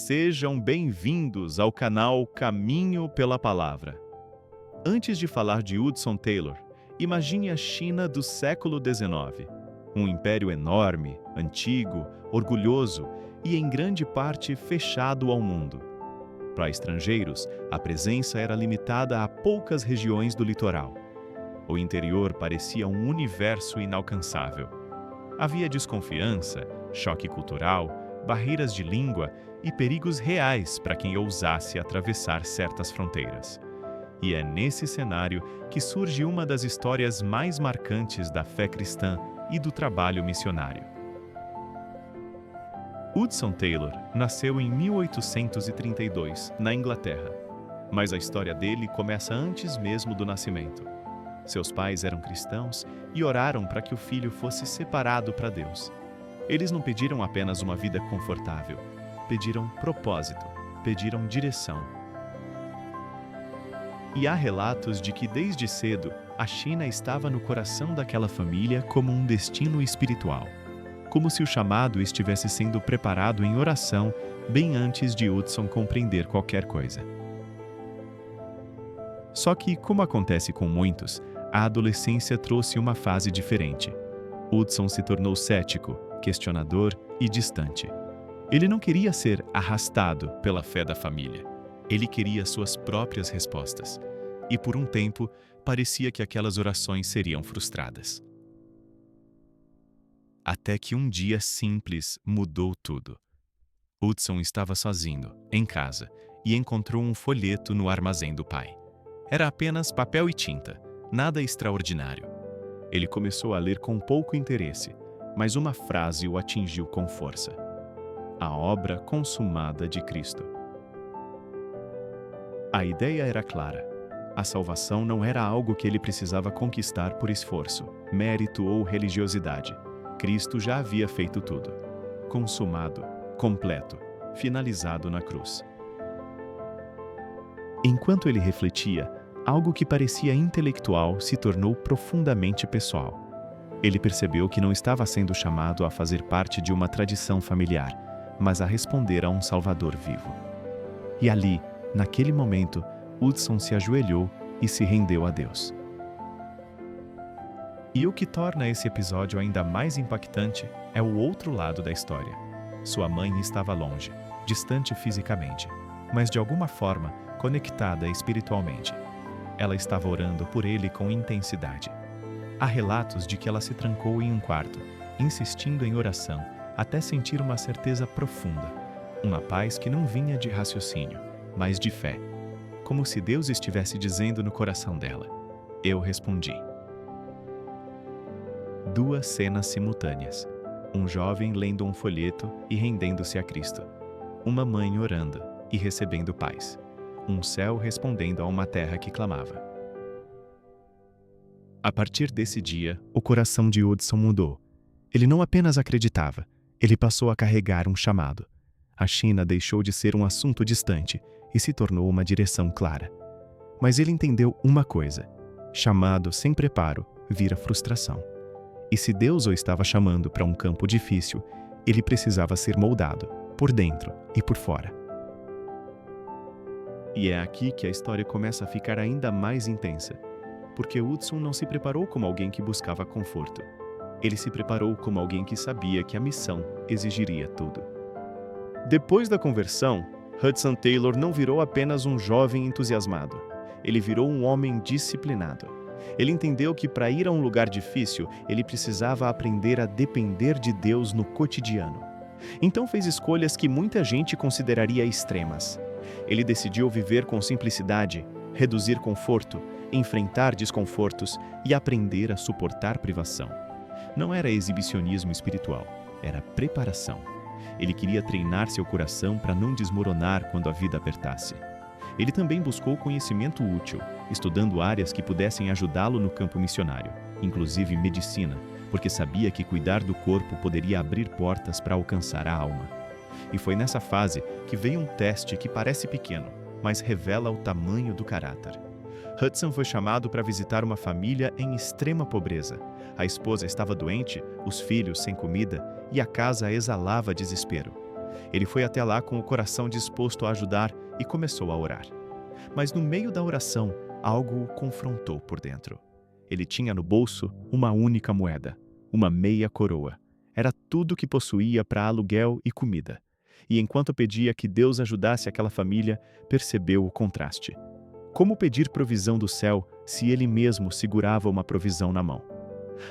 Sejam bem-vindos ao canal Caminho pela Palavra. Antes de falar de Hudson Taylor, imagine a China do século XIX. Um império enorme, antigo, orgulhoso e, em grande parte, fechado ao mundo. Para estrangeiros, a presença era limitada a poucas regiões do litoral. O interior parecia um universo inalcançável. Havia desconfiança, choque cultural, barreiras de língua e perigos reais para quem ousasse atravessar certas fronteiras. E é nesse cenário que surge uma das histórias mais marcantes da fé cristã e do trabalho missionário. Hudson Taylor nasceu em 1832, na Inglaterra, mas a história dele começa antes mesmo do nascimento. Seus pais eram cristãos e oraram para que o filho fosse separado para Deus. Eles não pediram apenas uma vida confortável, pediram propósito, pediram direção. E há relatos de que desde cedo a China estava no coração daquela família como um destino espiritual, como se o chamado estivesse sendo preparado em oração bem antes de Hudson compreender qualquer coisa. Só que, como acontece com muitos, a adolescência trouxe uma fase diferente. Hudson se tornou cético, questionador e distante. Ele não queria ser arrastado pela fé da família. Ele queria suas próprias respostas. E por um tempo, parecia que aquelas orações seriam frustradas. Até que um dia simples mudou tudo. Hudson estava sozinho, em casa, e encontrou um folheto no armazém do pai. Era apenas papel e tinta, nada extraordinário. Ele começou a ler com pouco interesse, mas uma frase o atingiu com força: a obra consumada de Cristo. A ideia era clara. A salvação não era algo que ele precisava conquistar por esforço, mérito ou religiosidade. Cristo já havia feito tudo. Consumado, completo, finalizado na cruz. Enquanto ele refletia, algo que parecia intelectual se tornou profundamente pessoal. Ele percebeu que não estava sendo chamado a fazer parte de uma tradição familiar, mas a responder a um Salvador vivo. E ali, naquele momento, Hudson se ajoelhou e se rendeu a Deus. E o que torna esse episódio ainda mais impactante é o outro lado da história. Sua mãe estava longe, distante fisicamente, mas de alguma forma conectada espiritualmente. Ela estava orando por ele com intensidade. Há relatos de que ela se trancou em um quarto, insistindo em oração, até sentir uma certeza profunda, uma paz que não vinha de raciocínio, mas de fé, como se Deus estivesse dizendo no coração dela: eu respondi. Duas cenas simultâneas, um jovem lendo um folheto e rendendo-se a Cristo, uma mãe orando e recebendo paz, um céu respondendo a uma terra que clamava. A partir desse dia, o coração de Hudson mudou. Ele não apenas acreditava, ele passou a carregar um chamado. A China deixou de ser um assunto distante e se tornou uma direção clara. Mas ele entendeu uma coisa: chamado sem preparo vira frustração. E se Deus o estava chamando para um campo difícil, ele precisava ser moldado, por dentro e por fora. E é aqui que a história começa a ficar ainda mais intensa, porque Hudson não se preparou como alguém que buscava conforto. Ele se preparou como alguém que sabia que a missão exigiria tudo. Depois da conversão, Hudson Taylor não virou apenas um jovem entusiasmado. Ele virou um homem disciplinado. Ele entendeu que para ir a um lugar difícil, ele precisava aprender a depender de Deus no cotidiano. Então fez escolhas que muita gente consideraria extremas. Ele decidiu viver com simplicidade, reduzir conforto, enfrentar desconfortos e aprender a suportar privação. Não era exibicionismo espiritual, era preparação. Ele queria treinar seu coração para não desmoronar quando a vida apertasse. Ele também buscou conhecimento útil, estudando áreas que pudessem ajudá-lo no campo missionário, inclusive medicina, porque sabia que cuidar do corpo poderia abrir portas para alcançar a alma. E foi nessa fase que veio um teste que parece pequeno, mas revela o tamanho do caráter. Hudson foi chamado para visitar uma família em extrema pobreza. A esposa estava doente, os filhos sem comida e a casa exalava desespero. Ele foi até lá com o coração disposto a ajudar e começou a orar. Mas no meio da oração, algo o confrontou por dentro. Ele tinha no bolso uma única moeda, uma meia coroa. Era tudo que possuía para aluguel e comida. E enquanto pedia que Deus ajudasse aquela família, percebeu o contraste. Como pedir provisão do céu se ele mesmo segurava uma provisão na mão?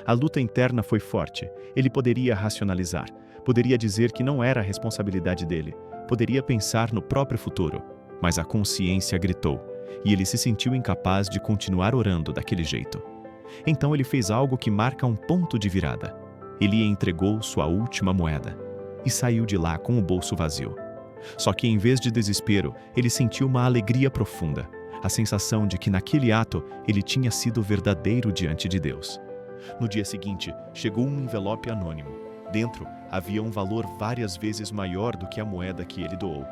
A luta interna foi forte. Ele poderia racionalizar, poderia dizer que não era a responsabilidade dele, poderia pensar no próprio futuro, mas a consciência gritou, e ele se sentiu incapaz de continuar orando daquele jeito. Então ele fez algo que marca um ponto de virada. Ele entregou sua última moeda e saiu de lá com o bolso vazio. Só que em vez de desespero, ele sentiu uma alegria profunda, a sensação de que naquele ato ele tinha sido verdadeiro diante de Deus. No dia seguinte, chegou um envelope anônimo. Dentro, havia um valor várias vezes maior do que a moeda que ele doou.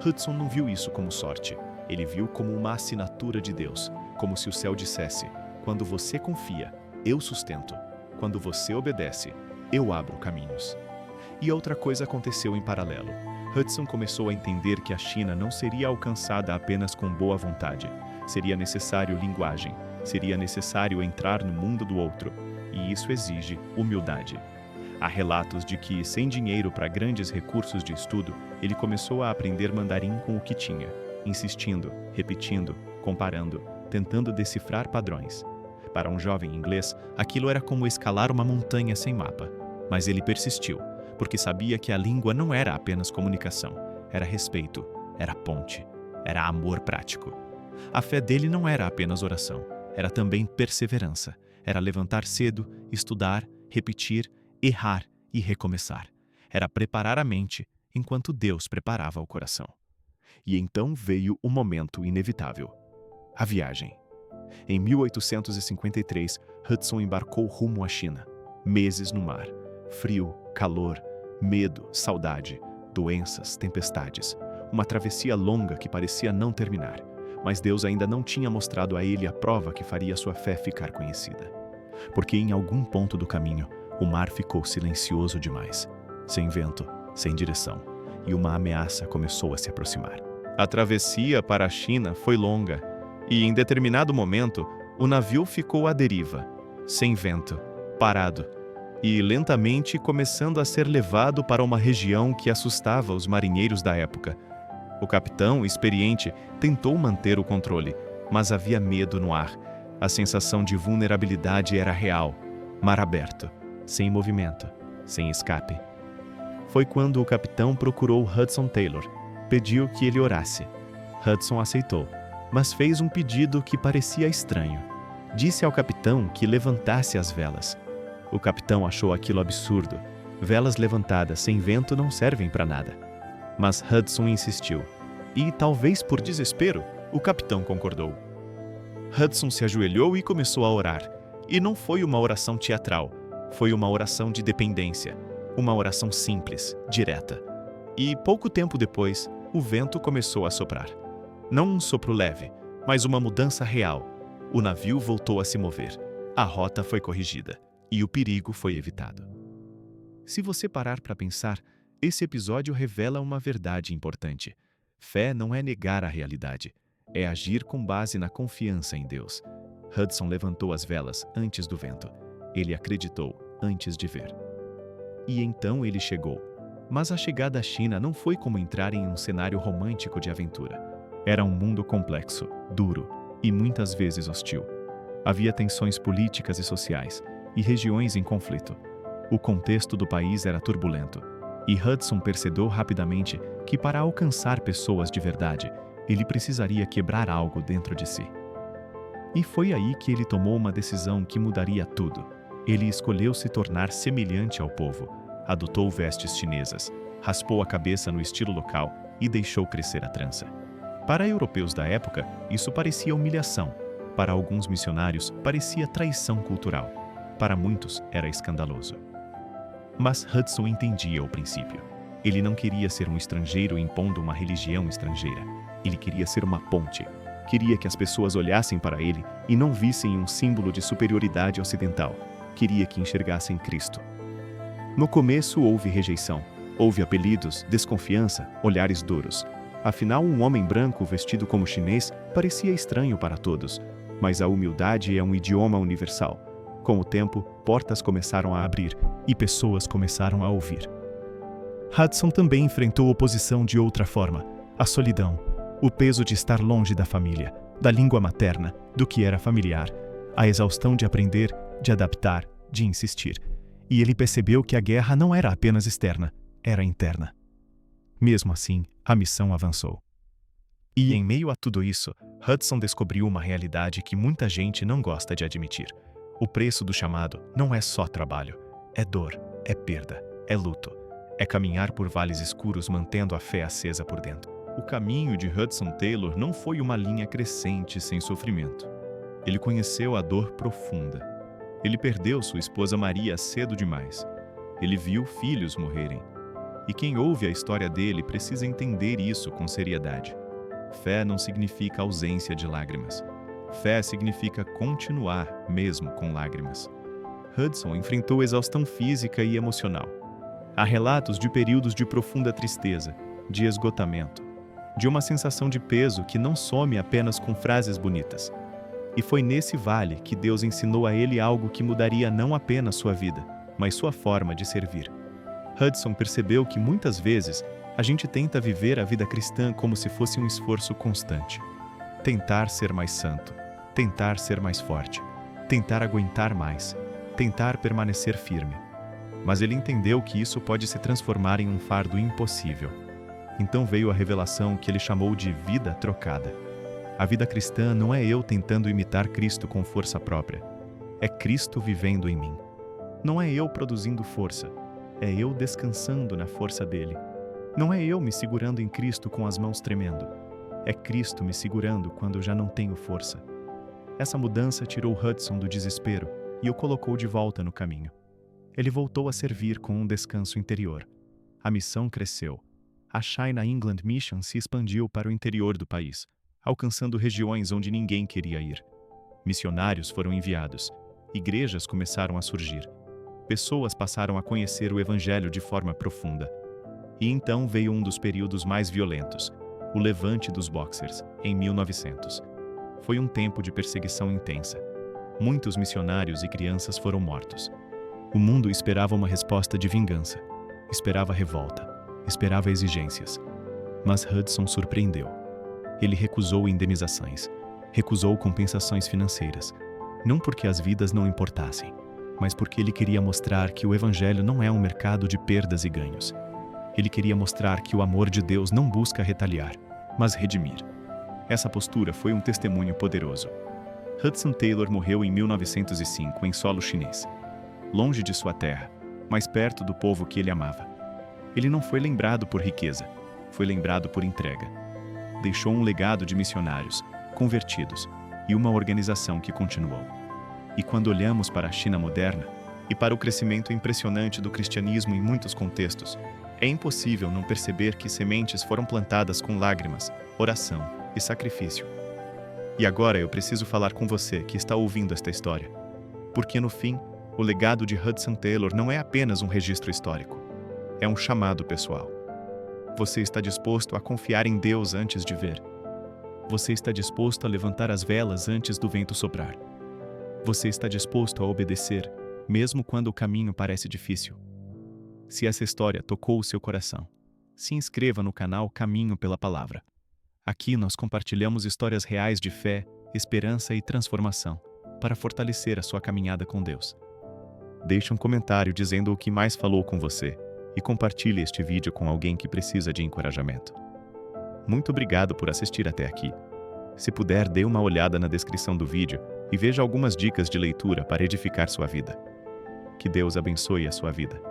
Hudson não viu isso como sorte. Ele viu como uma assinatura de Deus, como se o céu dissesse: quando você confia, eu sustento. Quando você obedece, eu abro caminhos. E outra coisa aconteceu em paralelo. Hudson começou a entender que a China não seria alcançada apenas com boa vontade. Seria necessário linguagem, seria necessário entrar no mundo do outro. E isso exige humildade. Há relatos de que, sem dinheiro para grandes recursos de estudo, ele começou a aprender mandarim com o que tinha, insistindo, repetindo, comparando, tentando decifrar padrões. Para um jovem inglês, aquilo era como escalar uma montanha sem mapa. Mas ele persistiu, porque sabia que a língua não era apenas comunicação, era respeito, era ponte, era amor prático. A fé dele não era apenas oração, era também perseverança, era levantar cedo, estudar, repetir, errar e recomeçar. Era preparar a mente enquanto Deus preparava o coração. E então veio o momento inevitável: a viagem. Em 1853, Hudson embarcou rumo à China. Meses no mar. Frio, calor, medo, saudade, doenças, tempestades. Uma travessia longa que parecia não terminar. Mas Deus ainda não tinha mostrado a ele a prova que faria sua fé ficar conhecida. Porque em algum ponto do caminho, o mar ficou silencioso demais, sem vento, sem direção, e uma ameaça começou a se aproximar. A travessia para a China foi longa, e em determinado momento, o navio ficou à deriva, sem vento, parado, e lentamente começando a ser levado para uma região que assustava os marinheiros da época. O capitão, experiente, tentou manter o controle, mas havia medo no ar. A sensação de vulnerabilidade era real. Mar aberto, sem movimento, sem escape. Foi quando o capitão procurou Hudson Taylor. Pediu que ele orasse. Hudson aceitou, mas fez um pedido que parecia estranho. Disse ao capitão que levantasse as velas. O capitão achou aquilo absurdo. Velas levantadas sem vento não servem para nada. Mas Hudson insistiu. E, talvez por desespero, o capitão concordou. Hudson se ajoelhou e começou a orar. E não foi uma oração teatral. Foi uma oração de dependência. Uma oração simples, direta. E, pouco tempo depois, o vento começou a soprar. Não um sopro leve, mas uma mudança real. O navio voltou a se mover. A rota foi corrigida. E o perigo foi evitado. Se você parar para pensar, esse episódio revela uma verdade importante. Fé não é negar a realidade. É agir com base na confiança em Deus. Hudson levantou as velas antes do vento. Ele acreditou antes de ver. E então ele chegou. Mas a chegada à China não foi como entrar em um cenário romântico de aventura. Era um mundo complexo, duro e muitas vezes hostil. Havia tensões políticas e sociais, e regiões em conflito. O contexto do país era turbulento, e Hudson percebeu rapidamente que para alcançar pessoas de verdade, ele precisaria quebrar algo dentro de si. E foi aí que ele tomou uma decisão que mudaria tudo. Ele escolheu se tornar semelhante ao povo, adotou vestes chinesas, raspou a cabeça no estilo local e deixou crescer a trança. Para europeus da época, isso parecia humilhação. Para alguns missionários, parecia traição cultural. Para muitos, era escandaloso. Mas Hudson entendia o princípio. Ele não queria ser um estrangeiro impondo uma religião estrangeira. Ele queria ser uma ponte. Queria que as pessoas olhassem para ele e não vissem um símbolo de superioridade ocidental. Queria que enxergassem Cristo. No começo houve rejeição. Houve apelidos, desconfiança, olhares duros. Afinal, um homem branco vestido como chinês parecia estranho para todos, mas a humildade é um idioma universal. Com o tempo, portas começaram a abrir e pessoas começaram a ouvir. Hudson também enfrentou oposição de outra forma: a solidão, o peso de estar longe da família, da língua materna, do que era familiar, a exaustão de aprender, de adaptar, de insistir. E ele percebeu que a guerra não era apenas externa, era interna. Mesmo assim, a missão avançou. E em meio a tudo isso, Hudson descobriu uma realidade que muita gente não gosta de admitir. O preço do chamado não é só trabalho, é dor, é perda, é luto, é caminhar por vales escuros mantendo a fé acesa por dentro. O caminho de Hudson Taylor não foi uma linha crescente sem sofrimento. Ele conheceu a dor profunda. Ele perdeu sua esposa Maria cedo demais. Ele viu filhos morrerem. E quem ouve a história dele precisa entender isso com seriedade. Fé não significa ausência de lágrimas. Fé significa continuar, mesmo com lágrimas. Hudson enfrentou exaustão física e emocional. Há relatos de períodos de profunda tristeza, de esgotamento, de uma sensação de peso que não some apenas com frases bonitas. E foi nesse vale que Deus ensinou a ele algo que mudaria não apenas sua vida, mas sua forma de servir. Hudson percebeu que muitas vezes a gente tenta viver a vida cristã como se fosse um esforço constante. Tentar ser mais santo, tentar ser mais forte, tentar aguentar mais, tentar permanecer firme. Mas ele entendeu que isso pode se transformar em um fardo impossível. Então veio a revelação que ele chamou de vida trocada. A vida cristã não é eu tentando imitar Cristo com força própria. É Cristo vivendo em mim. Não é eu produzindo força. É eu descansando na força dele. Não é eu me segurando em Cristo com as mãos tremendo. É Cristo me segurando quando eu já não tenho força. Essa mudança tirou Hudson do desespero e o colocou de volta no caminho. Ele voltou a servir com um descanso interior. A missão cresceu. A China England Mission se expandiu para o interior do país, alcançando regiões onde ninguém queria ir. Missionários foram enviados. Igrejas começaram a surgir. Pessoas passaram a conhecer o Evangelho de forma profunda. E então veio um dos períodos mais violentos, o Levante dos Boxers, em 1900. Foi um tempo de perseguição intensa. Muitos missionários e crianças foram mortos. O mundo esperava uma resposta de vingança. Esperava revolta. Esperava exigências. Mas Hudson surpreendeu. Ele recusou indenizações. Recusou compensações financeiras. Não porque as vidas não importassem, mas porque ele queria mostrar que o Evangelho não é um mercado de perdas e ganhos. Ele queria mostrar que o amor de Deus não busca retaliar, mas redimir. Essa postura foi um testemunho poderoso. Hudson Taylor morreu em 1905 em solo chinês, longe de sua terra, mas perto do povo que ele amava. Ele não foi lembrado por riqueza, foi lembrado por entrega. Deixou um legado de missionários, convertidos, e uma organização que continuou. E quando olhamos para a China moderna, e para o crescimento impressionante do cristianismo em muitos contextos, é impossível não perceber que sementes foram plantadas com lágrimas, oração e sacrifício. E agora eu preciso falar com você que está ouvindo esta história, porque no fim, o legado de Hudson Taylor não é apenas um registro histórico, é um chamado pessoal. Você está disposto a confiar em Deus antes de ver? Você está disposto a levantar as velas antes do vento soprar? Você está disposto a obedecer, mesmo quando o caminho parece difícil? Se essa história tocou o seu coração, se inscreva no canal Caminho pela Palavra. Aqui nós compartilhamos histórias reais de fé, esperança e transformação, para fortalecer a sua caminhada com Deus. Deixe um comentário dizendo o que mais falou com você e compartilhe este vídeo com alguém que precisa de encorajamento. Muito obrigado por assistir até aqui. Se puder, dê uma olhada na descrição do vídeo e veja algumas dicas de leitura para edificar sua vida. Que Deus abençoe a sua vida.